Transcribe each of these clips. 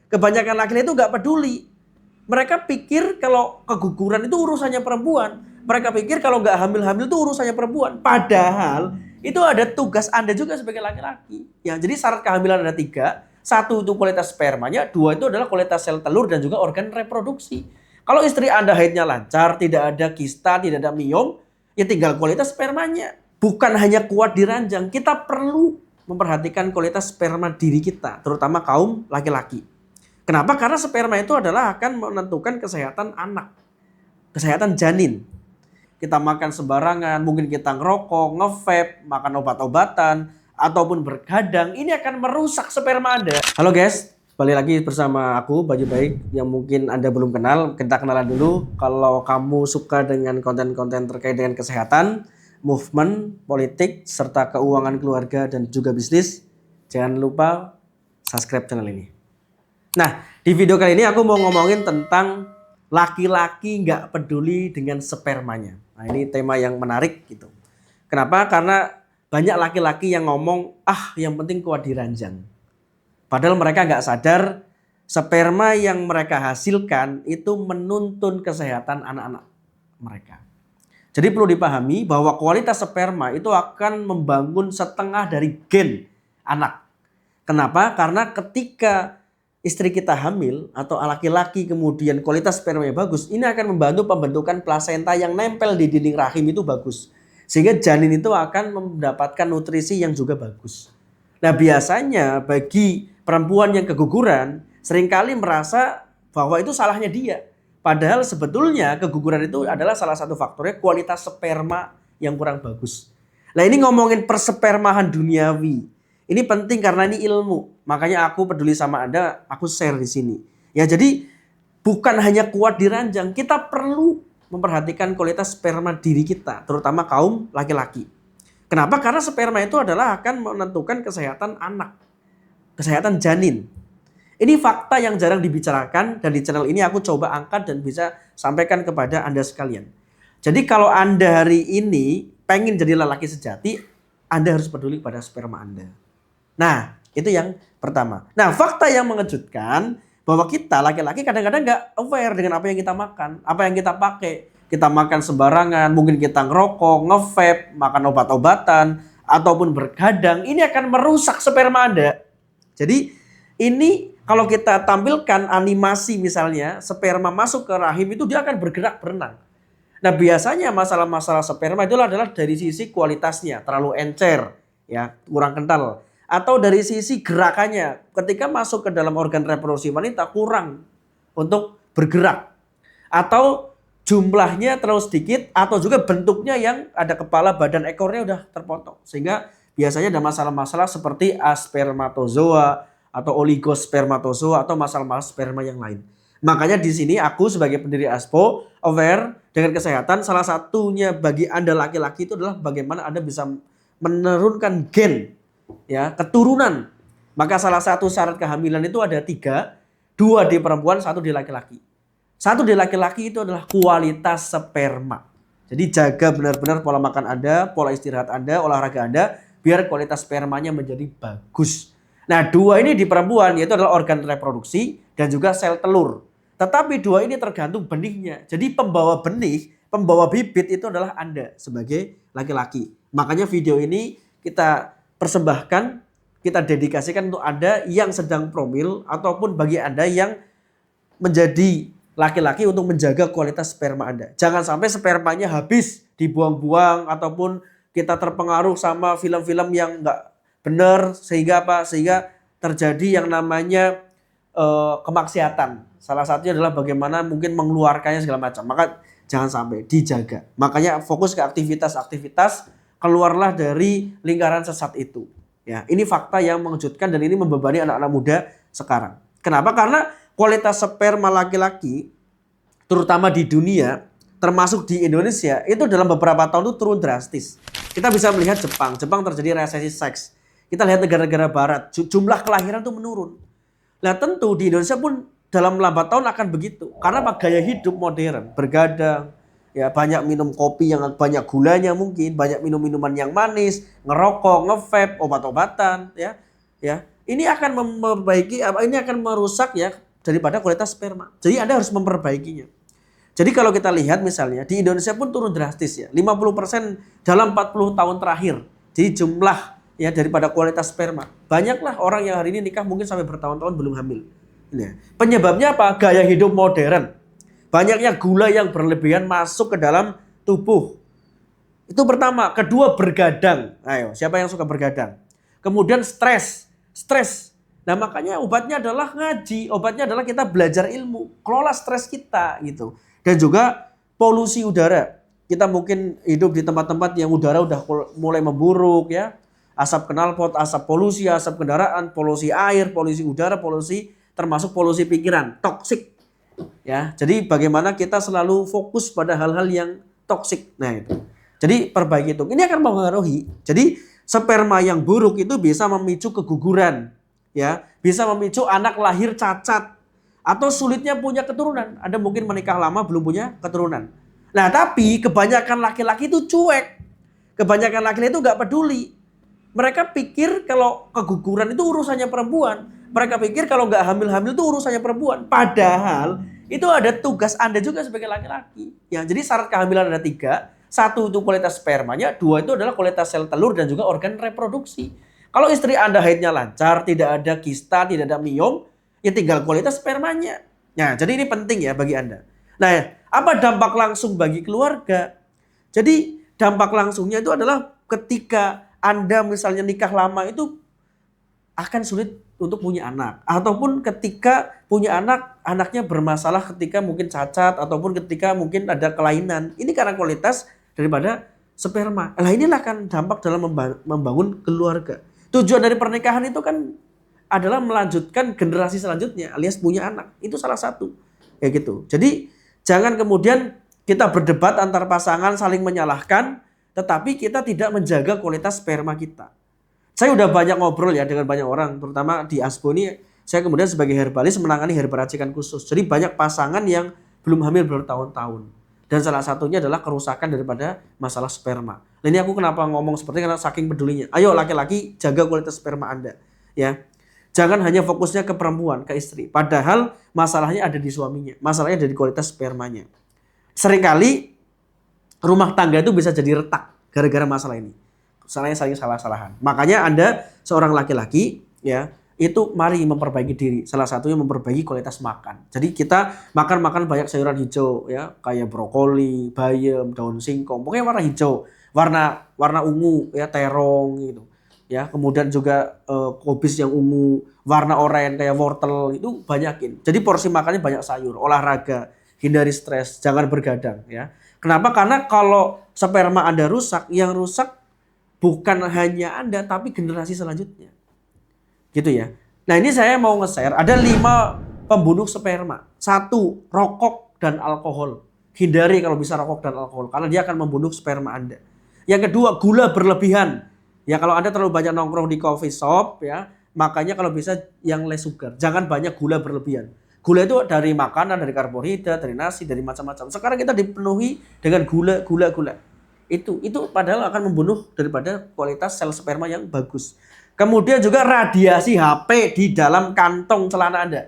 Kebanyakan laki-laki itu nggak peduli. Mereka pikir kalau keguguran itu urusannya perempuan. Mereka pikir kalau nggak hamil-hamil itu urusannya perempuan. Padahal itu ada tugas Anda juga sebagai laki-laki. Ya, jadi syarat kehamilan ada 3. 1 itu kualitas spermanya, 2 itu adalah kualitas sel telur dan juga organ reproduksi. Kalau istri Anda haidnya lancar, tidak ada kista, tidak ada miom, ya tinggal kualitas spermanya. Bukan hanya kuat di ranjang, kita perlu memperhatikan kualitas sperma diri kita, terutama kaum laki-laki. Kenapa? Karena sperma itu adalah akan menentukan kesehatan anak, kesehatan janin. Kita makan sembarangan, mungkin kita ngerokok, nge-vape, makan obat-obatan, ataupun bergadang, ini akan merusak sperma Anda. Halo guys, balik lagi bersama aku, Baju Baik, yang mungkin Anda belum kenal. Kita kenalan dulu. Kalau kamu suka dengan konten-konten terkait dengan kesehatan, movement, politik, serta keuangan keluarga dan juga bisnis, jangan lupa subscribe channel ini. Nah, di video kali ini aku mau ngomongin tentang laki-laki nggak peduli dengan spermanya. Nah, ini tema yang menarik gitu. Kenapa? Karena banyak laki-laki yang ngomong, yang penting kuat di ranjang. Padahal mereka nggak sadar sperma yang mereka hasilkan itu menuntun kesehatan anak-anak mereka. Jadi perlu dipahami bahwa kualitas sperma itu akan membangun setengah dari gen anak. Kenapa? Karena ketika istri kita hamil atau laki-laki kemudian kualitas spermanya bagus, ini akan membantu pembentukan plasenta yang nempel di dinding rahim itu bagus. Sehingga janin itu akan mendapatkan nutrisi yang juga bagus. Nah, biasanya bagi perempuan yang keguguran seringkali merasa bahwa itu salahnya dia. Padahal sebetulnya keguguran itu adalah salah satu faktornya kualitas sperma yang kurang bagus. Nah, ini ngomongin perspermahan duniawi. Ini penting karena ini ilmu. Makanya aku peduli sama Anda, aku share di sini. Ya, jadi bukan hanya kuat di ranjang, kita perlu memperhatikan kualitas sperma diri kita, terutama kaum laki-laki. Kenapa? Karena sperma itu adalah akan menentukan kesehatan anak, kesehatan janin. Ini fakta yang jarang dibicarakan dan di channel ini aku coba angkat dan bisa sampaikan kepada Anda sekalian. Jadi kalau Anda hari ini pengen jadi lelaki sejati, Anda harus peduli pada sperma Anda. Nah, itu yang pertama. Nah, fakta yang mengejutkan bahwa kita laki-laki kadang-kadang nggak aware dengan apa yang kita makan, apa yang kita pakai. Kita makan sembarangan, mungkin kita ngerokok, nge-vape, makan obat-obatan, ataupun bergadang. Ini akan merusak sperma Anda. Jadi ini kalau kita tampilkan animasi misalnya, sperma masuk ke rahim itu dia akan bergerak berenang. Nah, biasanya masalah-masalah sperma itu adalah dari sisi kualitasnya, terlalu encer, ya, kurang kental. Atau dari sisi gerakannya, ketika masuk ke dalam organ reproduksi wanita kurang untuk bergerak. Atau jumlahnya terlalu sedikit, atau juga bentuknya yang ada kepala, badan, ekornya udah terpotong. Sehingga biasanya ada masalah-masalah seperti aspermatozoa atau oligospermatozoa atau masalah-masalah sperma yang lain. Makanya di sini aku sebagai pendiri ASPO aware dengan kesehatan. Salah satunya bagi Anda laki-laki itu adalah bagaimana Anda bisa menurunkan gen, ya, keturunan. Maka salah satu syarat kehamilan itu ada 3, 2 di perempuan, 1 di laki-laki. 1 di laki-laki itu adalah kualitas sperma. Jadi jaga benar-benar pola makan Anda, pola istirahat Anda, olahraga Anda, biar kualitas spermanya menjadi bagus. Nah, 2 ini di perempuan yaitu adalah organ reproduksi dan juga sel telur. Tetapi 2 ini tergantung benihnya. Jadi pembawa benih, pembawa bibit itu adalah Anda sebagai laki-laki. Makanya video ini kita persembahkan, kita dedikasikan untuk Anda yang sedang promil ataupun bagi Anda yang menjadi laki-laki untuk menjaga kualitas sperma Anda. Jangan sampai spermanya habis dibuang-buang ataupun kita terpengaruh sama film-film yang nggak benar sehingga apa? Sehingga terjadi yang namanya kemaksiatan. Salah satunya adalah bagaimana mungkin mengeluarkannya segala macam. Maka jangan sampai, dijaga. Makanya fokus ke aktivitas-aktivitas, keluarlah dari lingkaran sesat itu. Ya, ini fakta yang mengejutkan dan ini membebani anak-anak muda sekarang. Kenapa? Karena kualitas sperma laki-laki, terutama di dunia, termasuk di Indonesia, itu dalam beberapa tahun itu turun drastis. Kita bisa melihat Jepang. Jepang terjadi resesi seks. Kita lihat negara-negara barat, jumlah kelahiran itu menurun. Nah, tentu di Indonesia pun dalam lambat tahun akan begitu. Karena gaya hidup modern, bergadang, ya, banyak minum kopi yang banyak gulanya mungkin, banyak minum minuman yang manis, ngerokok, nge-vape, obat-obatan, ya. ini akan memperbaiki ini akan merusak ya daripada kualitas sperma. Jadi Anda harus memperbaikinya. Jadi kalau kita lihat misalnya di Indonesia pun turun drastis ya, 50% dalam 40 tahun terakhir. Jadi jumlah ya daripada kualitas sperma. Banyaklah orang yang hari ini nikah mungkin sampai bertahun-tahun belum hamil. Ini. Penyebabnya apa? Gaya hidup modern. Banyaknya gula yang berlebihan masuk ke dalam tubuh. Itu pertama. Kedua, bergadang. Ayo, siapa yang suka bergadang? Kemudian stres. Nah makanya obatnya adalah ngaji. Obatnya adalah kita belajar ilmu. Kelola stres kita gitu. Dan juga polusi udara. Kita mungkin hidup di tempat-tempat yang udara udah mulai memburuk ya. Asap knalpot, asap polusi, asap kendaraan, polusi air, polusi udara, polusi termasuk polusi pikiran, toksik. Ya, jadi bagaimana kita selalu fokus pada hal-hal yang toksik. Nah, itu. Jadi perbaiki itu. Ini akan mempengaruhi. Jadi sperma yang buruk itu bisa memicu keguguran, ya, bisa memicu anak lahir cacat atau sulitnya punya keturunan. Ada mungkin menikah lama belum punya keturunan. Nah, tapi kebanyakan laki-laki itu cuek. Kebanyakan laki-laki itu nggak peduli. Mereka pikir kalau keguguran itu urusannya perempuan. Mereka pikir kalau nggak hamil-hamil itu urusannya perempuan. Padahal itu ada tugas Anda juga sebagai laki-laki. Ya, jadi syarat kehamilan ada 3. 1 itu kualitas spermanya, 2 itu adalah kualitas sel telur dan juga organ reproduksi. Kalau istri Anda haidnya lancar, tidak ada kista, tidak ada miom, ya tinggal kualitas spermanya. Nah, jadi ini penting ya bagi Anda. Nah, apa dampak langsung bagi keluarga? Jadi dampak langsungnya itu adalah ketika Anda misalnya nikah lama itu akan sulit untuk punya anak. Ataupun ketika punya anak, anaknya bermasalah ketika mungkin cacat ataupun ketika mungkin ada kelainan. Ini karena kualitas daripada sperma. Nah inilah kan dampak dalam membangun keluarga. Tujuan dari pernikahan itu kan adalah melanjutkan generasi selanjutnya alias punya anak. Itu salah satu. Ya gitu. Jadi jangan kemudian kita berdebat antar pasangan saling menyalahkan tetapi kita tidak menjaga kualitas sperma kita. Saya udah banyak ngobrol ya dengan banyak orang, terutama di ASBO ini saya kemudian sebagai herbalis menangani herba racikan khusus. Jadi banyak pasangan yang belum hamil bertahun-tahun. Dan salah satunya adalah kerusakan daripada masalah sperma. Nah ini aku kenapa ngomong seperti karena saking pedulinya. Ayo laki-laki jaga kualitas sperma Anda. Ya. Jangan hanya fokusnya ke perempuan, ke istri. Padahal masalahnya ada di suaminya. Masalahnya ada di kualitas spermanya. Seringkali rumah tangga itu bisa jadi retak gara-gara masalah ini. Salahnya saling salah-salahan. Makanya Anda seorang laki-laki ya, itu mari memperbaiki diri. Salah satunya memperbaiki kualitas makan. Jadi kita makan banyak sayuran hijau ya, kayak brokoli, bayam, daun singkong. Pokoknya warna hijau, warna ungu ya, terong gitu. Ya, kemudian juga kobis yang ungu, warna oranye kayak wortel itu banyakin. Jadi porsi makannya banyak sayur, olahraga, hindari stres, jangan bergadang ya. Kenapa? Karena kalau sperma Anda rusak, yang rusak bukan hanya Anda, tapi generasi selanjutnya. Gitu ya. Nah ini saya mau nge-share, ada 5 pembunuh sperma. 1, rokok dan alkohol. Hindari kalau bisa rokok dan alkohol, karena dia akan membunuh sperma Anda. Yang kedua, gula berlebihan. Ya kalau Anda terlalu banyak nongkrong di coffee shop, ya makanya kalau bisa yang less sugar. Jangan banyak gula berlebihan. Gula itu dari makanan, dari karbohidrat, dari nasi, dari macam-macam. Sekarang kita dipenuhi dengan gula. Itu padahal akan membunuh daripada kualitas sel sperma yang bagus. Kemudian juga radiasi HP di dalam kantong celana Anda.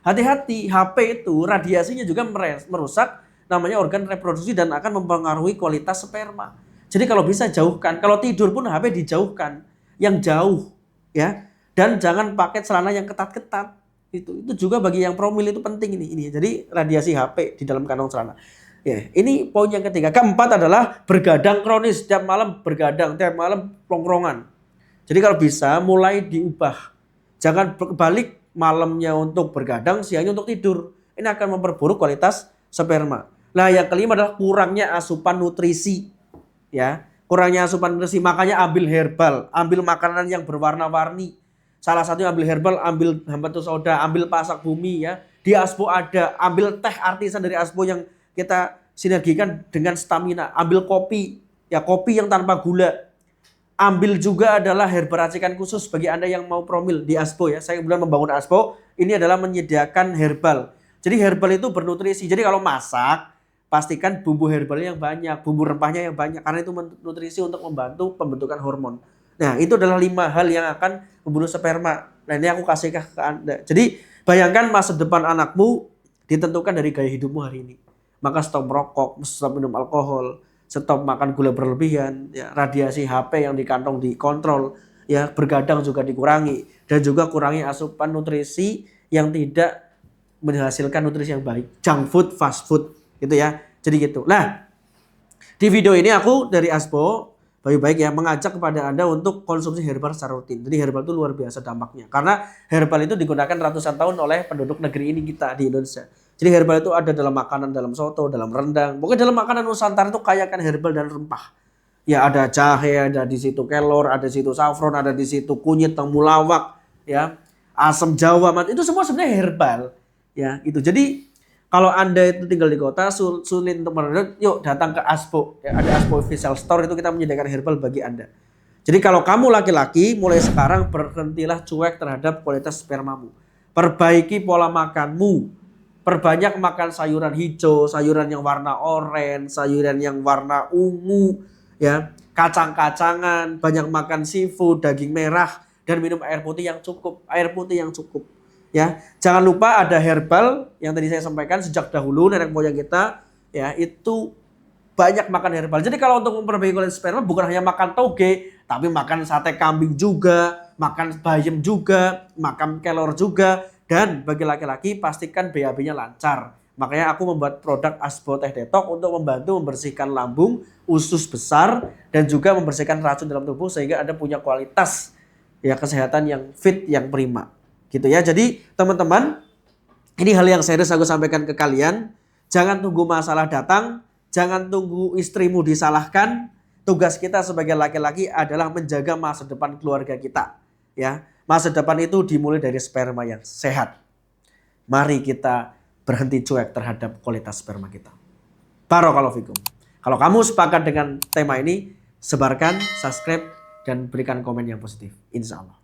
Hati-hati, HP itu radiasinya juga merusak namanya organ reproduksi dan akan mempengaruhi kualitas sperma. Jadi kalau bisa jauhkan, kalau tidur pun HP dijauhkan, yang jauh ya. Dan jangan pakai celana yang ketat-ketat. Itu juga bagi yang promil itu penting ini. Jadi radiasi HP di dalam kantong celana. Ya, ini poin yang ketiga. Keempat adalah bergadang kronis, tiap malam bergadang, tiap malam plongkrongan. Jadi kalau bisa mulai diubah. Jangan balik malamnya untuk bergadang, siangnya untuk tidur. Ini akan memperburuk kualitas sperma. Nah, yang kelima adalah kurangnya asupan nutrisi. Ya, kurangnya asupan nutrisi, makanya ambil herbal, ambil makanan yang berwarna-warni. Salah satunya ambil herbal, ambil habatus sauda, ambil pasak bumi ya. Di ASBO ada, ambil teh artisan dari ASBO yang kita sinergikan dengan stamina. Ambil kopi, ya kopi yang tanpa gula. Ambil juga adalah herba racikan khusus bagi Anda yang mau promil di ASBO ya. Saya kemudian membangun ASBO, ini adalah menyediakan herbal. Jadi herbal itu bernutrisi. Jadi kalau masak, pastikan bumbu herbalnya yang banyak, bumbu rempahnya yang banyak. Karena itu nutrisi untuk membantu pembentukan hormon. Nah itu adalah 5 hal yang akan membunuh sperma. Nah ini aku kasih ke Anda. Jadi bayangkan masa depan anakmu ditentukan dari gaya hidupmu hari ini. Maka stop merokok, stop minum alkohol, stop makan gula berlebihan, ya, radiasi HP yang di kantong dikontrol, ya, bergadang juga dikurangi, dan juga kurangi asupan nutrisi yang tidak menghasilkan nutrisi yang baik, junk food, fast food, gitu ya. Jadi gitu. Nah, di video ini aku dari Asbo baik-baik ya mengajak kepada Anda untuk konsumsi herbal secara rutin. Jadi herbal itu luar biasa dampaknya. Karena herbal itu digunakan ratusan tahun oleh penduduk negeri ini kita di Indonesia. Jadi herbal itu ada dalam makanan, dalam soto, dalam rendang. Pokoknya dalam makanan Nusantara itu kaya kan herbal dan rempah. Ya ada jahe, ada di situ kelor, ada di situ saffron, ada di situ kunyit, temulawak, ya, asam jawa, itu semua sebenarnya herbal. Ya, itu. Jadi kalau Anda itu tinggal di kota, sulit untuk menurut, yuk datang ke Aspo. Ya, ada Aspo Official Store, itu kita menyediakan herbal bagi Anda. Jadi kalau kamu laki-laki, mulai sekarang berhentilah cuek terhadap kualitas spermamu. Perbaiki pola makanmu. Perbanyak makan sayuran hijau, sayuran yang warna oranye, sayuran yang warna ungu, ya, kacang-kacangan, banyak makan seafood, daging merah, dan minum air putih yang cukup. Air putih yang cukup. Ya, jangan lupa ada herbal yang tadi saya sampaikan sejak dahulu nenek moyang kita, ya, itu banyak makan herbal. Jadi kalau untuk memperbaiki kualitas sperma bukan hanya makan toge, tapi makan sate kambing juga, makan bayam juga, makan kelor juga, dan bagi laki-laki pastikan BAB-nya lancar. Makanya aku membuat produk Asbo Teh Detox untuk membantu membersihkan lambung, usus besar, dan juga membersihkan racun dalam tubuh sehingga Anda punya kualitas, ya, kesehatan yang fit, yang prima. Gitu ya. Jadi teman-teman, ini hal yang serius aku sampaikan ke kalian. Jangan tunggu masalah datang, jangan tunggu istrimu disalahkan. Tugas kita sebagai laki-laki adalah menjaga masa depan keluarga kita. Ya, masa depan itu dimulai dari sperma yang sehat. Mari kita berhenti cuek terhadap kualitas sperma kita. Barakallahu fikum. Kalau kamu sepakat dengan tema ini, sebarkan, subscribe, dan berikan komen yang positif. Insya Allah.